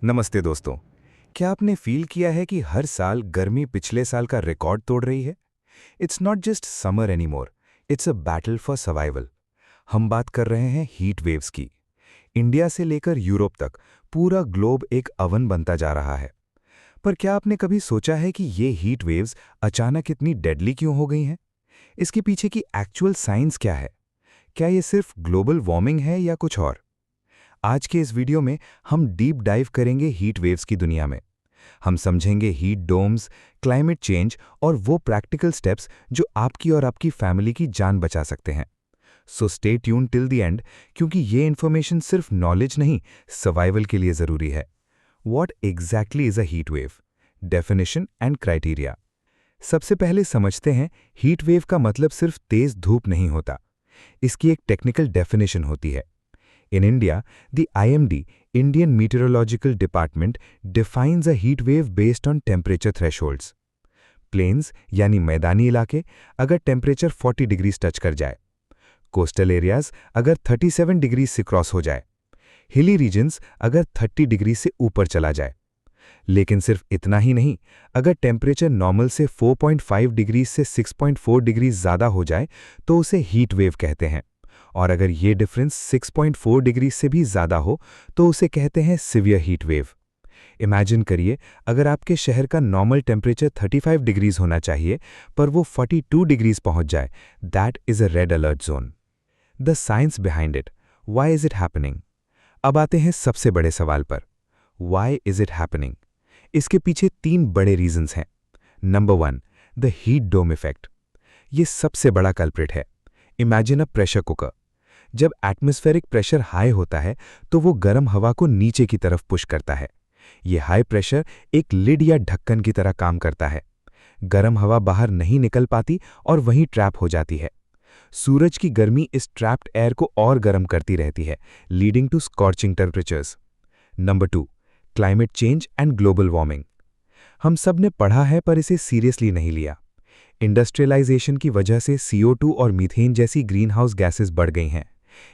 नमस्ते दोस्तों। क्या आपने फील किया है कि हर साल गर्मी पिछले साल का रिकॉर्ड तोड़ रही है? It's not just summer anymore, it's a battle for survival. हम बात कर रहे हैं हीट वेव्स की। इंडिया से लेकर यूरोप तक पूरा ग्लोब एक अवन बनता जा रहा है। पर क्या आपने कभी सोचा है कि ये हीट वेव्स अचानक इतनी डेडली क्यों हो गई हैं? इसके पीछे की एक्चुअल साइंस क्या है? क्या ये सिर्फ ग्लोबल वार्मिंग है या कुछ और? आज के इस वीडियो में हम डीप डाइव करेंगे हीट वेव्स की दुनिया में। हम समझेंगे हीट डोम्स, क्लाइमेट चेंज और वो प्रैक्टिकल स्टेप्स जो आपकी और आपकी फैमिली की जान बचा सकते हैं। So stay tune till the end, क्योंकि ये इन्फॉर्मेशन सिर्फ नॉलेज नहीं, सर्वाइवल के लिए जरूरी है। What exactly is a heat wave? Definition and criteria. सबसे पहले समझते हैं, हीट वेव का मतलब सिर्फ तेज धूप नहीं होता। इसकी एक टेक्निकल डेफिनेशन होती है। In India, the IMD, Indian Meteorological Department, defines a heat wave based on temperature thresholds. Plains यानी मैदानी इलाके अगर टेम्परेचर 40 डिग्रीज टच कर जाए, कोस्टल एरियाज अगर 37 डिग्रीज से क्रॉस हो जाए, हिली रीजन्स अगर 30 डिग्री से ऊपर चला जाए। लेकिन सिर्फ इतना ही नहीं, अगर टेम्परेचर नॉर्मल से 4.5 डिग्रीज से 6.4 डिग्रीज ज़्यादा हो जाए तो उसे हीट वेव कहते हैं। और अगर ये डिफरेंस 6.4 डिग्री से भी ज़्यादा हो तो उसे कहते हैं सिवियर हीट वेव। इमेजिन करिए, अगर आपके शहर का नॉर्मल टेम्परेचर 35 डिग्रीज होना चाहिए पर वो 42 डिग्रीज पहुंच जाए, that is a red alert zone. The science behind it, why is it happening? अब आते हैं सबसे बड़े सवाल पर, व्हाई इज़ इट हैपनिंग? इसके पीछे 3 बड़े रीजंस हैं। Number 1, the heat dome effect. ये सबसे बड़ा कल्प्रिट है। Imagine a pressure cooker. जब एटमॉस्फेरिक प्रेशर हाई होता है तो वो गर्म हवा को नीचे की तरफ पुश करता है। ये हाई प्रेशर एक लिड या ढक्कन की तरह काम करता है। गर्म हवा बाहर नहीं निकल पाती और वहीं ट्रैप हो जाती है। सूरज की गर्मी इस ट्रैप्ड एयर को और गर्म करती रहती है, leading to scorching temperatures. Number 2, climate change and global warming. हम सब ने पढ़ा है पर इसे सीरियसली नहीं लिया। इंडस्ट्रियलाइजेशन की वजह से CO2 और मीथेन जैसी ग्रीन हाउस गैसेज बढ़ गई हैं।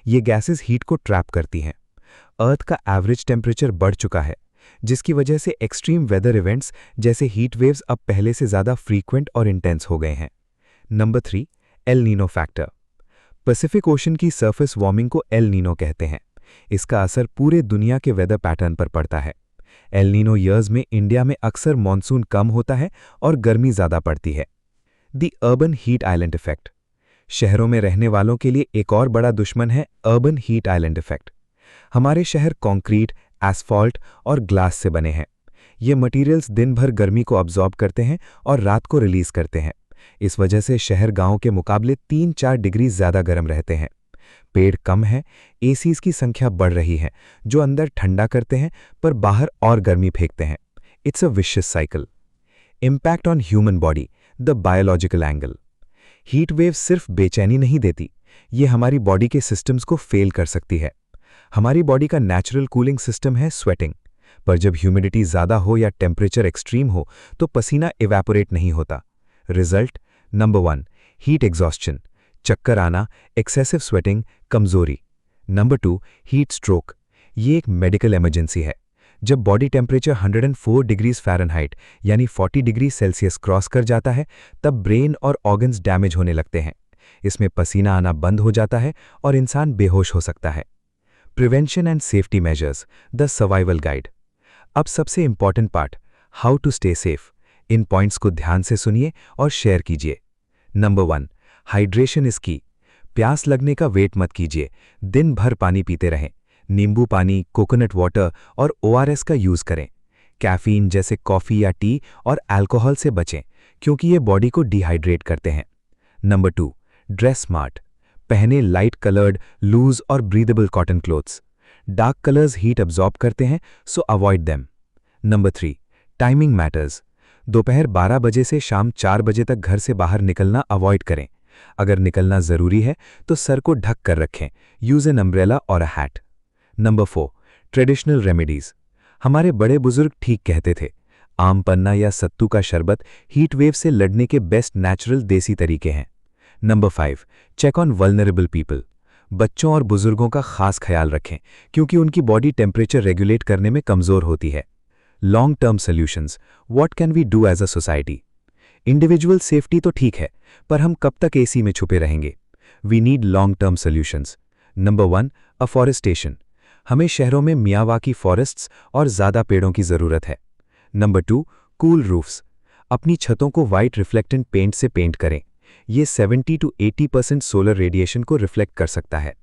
ये गैसेस हीट को ट्रैप करती हैं। अर्थ का एवरेज टेम्परेचर बढ़ चुका है, जिसकी वजह से एक्सट्रीम वेदर इवेंट्स जैसे हीट वेव्स अब पहले से ज़्यादा फ्रीक्वेंट और इंटेंस हो गए हैं। Number 3, El Nino factor. Pacific ocean की सरफेस वार्मिंग को एल नीनो कहते हैं। इसका असर पूरे दुनिया के वेदर पैटर्न पर पड़ता है। एल नीनो ईयर्स में इंडिया में अक्सर मानसून कम होता है और गर्मी ज़्यादा पड़ती है। The urban heat island effect. शहरों में रहने वालों के लिए एक और बड़ा दुश्मन है अर्बन हीट आइलैंड इफेक्ट। हमारे शहर कंक्रीट, एस्फॉल्ट और ग्लास से बने हैं। ये मटेरियल्स दिन भर गर्मी को अब्जॉर्ब करते हैं और रात को रिलीज करते हैं। इस वजह से शहर गांव के मुकाबले 3-4 डिग्री ज़्यादा गर्म रहते हैं। पेड़ कम हैं, एसीज की संख्या बढ़ रही है जो अंदर ठंडा करते हैं पर बाहर और गर्मी फेंकते हैं। It's a vicious cycle. Impact on human body, the biological angle. Heat wave सिर्फ बेचैनी नहीं देती, ये हमारी बॉडी के सिस्टम्स को फेल कर सकती है। हमारी बॉडी का नेचुरल कूलिंग सिस्टम है स्वेटिंग, पर जब ह्यूमिडिटी ज़्यादा हो या टेम्परेचर एक्सट्रीम हो तो पसीना इवेपोरेट नहीं होता। रिजल्ट, नंबर 1, हीट एग्जॉस्शन, चक्कर आना, एक्सेसिव स्वेटिंग, कमजोरी। Number 2, heat stroke. ये एक मेडिकल इमरजेंसी है। जब बॉडी टेम्परेचर 104 डिग्रीज फ़ारेनहाइट यानी 40 डिग्री सेल्सियस क्रॉस कर जाता है तब ब्रेन और ऑर्गन्स डैमेज होने लगते हैं। इसमें पसीना आना बंद हो जाता है और इंसान बेहोश हो सकता है। Prevention and safety measures, the survival guide. अब सबसे important part, how to stay safe. इन पॉइंट्स को ध्यान से सुनिए और शेयर कीजिए। नंबर 1, हाइड्रेशन इज की। प्यास लगने का वेट मत कीजिए, दिन भर पानी पीते रहें। नींबू पानी, कोकोनट वाटर और ORS का यूज़ करें। कैफीन जैसे कॉफ़ी या टी और अल्कोहल से बचें क्योंकि ये बॉडी को डिहाइड्रेट करते हैं। Number 2, dress smart. पहने लाइट कलर्ड, लूज और breathable cotton clothes. Dark colours heat absorb करते हैं, सो avoid them. Number 3, timing matters. दोपहर 12 बजे से शाम 4 बजे तक घर से बाहर निकलना अवॉइड करें। अगर निकलना ज़रूरी है तो सर को ढक कर रखें, यूज़ एन अम्ब्रेला और अ हैट। Number 4, traditional remedies. हमारे बड़े बुजुर्ग ठीक कहते थे, आम पन्ना या सत्तू का शरबत हीट वेव से लड़ने के बेस्ट नेचुरल देसी तरीके हैं। Number 5, check on vulnerable people. बच्चों और बुजुर्गों का खास ख्याल रखें क्योंकि उनकी बॉडी टेम्परेचर रेगुलेट करने में कमज़ोर होती है। Long term solutions, what can we do as a society? Individual safety तो ठीक है, पर हम कब तक एसी में छुपे रहेंगे? We need long term solutions. Number 1, afforestation. हमें शहरों में मियावाकी फॉरेस्ट्स और ज़्यादा पेड़ों की ज़रूरत है। Number 2, cool roofs. अपनी छतों को वाइट रिफ्लेक्टेंट पेंट से पेंट करें। ये 70 to 80% सोलर रेडिएशन को रिफ्लेक्ट कर सकता है।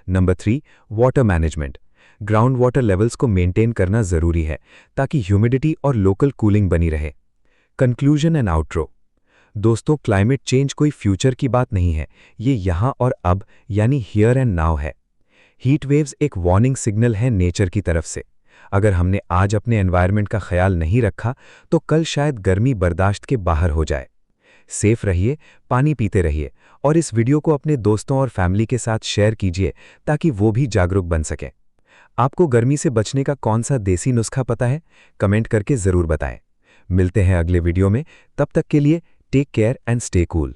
Number 3, water management. Ground water levels को मेंटेन करना ज़रूरी है ताकि ह्यूमिडिटी और लोकल कूलिंग बनी रहे। Conclusion and outro. दोस्तों, क्लाइमेट चेंज कोई फ्यूचर की बात नहीं है, ये यहाँ और अब यानी हियर एंड नाउ है। हीट वेव्स एक वार्निंग सिग्नल है नेचर की तरफ से। अगर हमने आज अपने एनवायरनमेंट का ख्याल नहीं रखा तो कल शायद गर्मी बर्दाश्त के बाहर हो जाए। सेफ रहिए, पानी पीते रहिए और इस वीडियो को अपने दोस्तों और फैमिली के साथ शेयर कीजिए ताकि वो भी जागरूक बन सकें। आपको गर्मी से बचने का कौन सा देसी नुस्खा पता है? कमेंट करके ज़रूर बताएं। मिलते हैं अगले वीडियो में, तब तक के लिए take care and stay cool.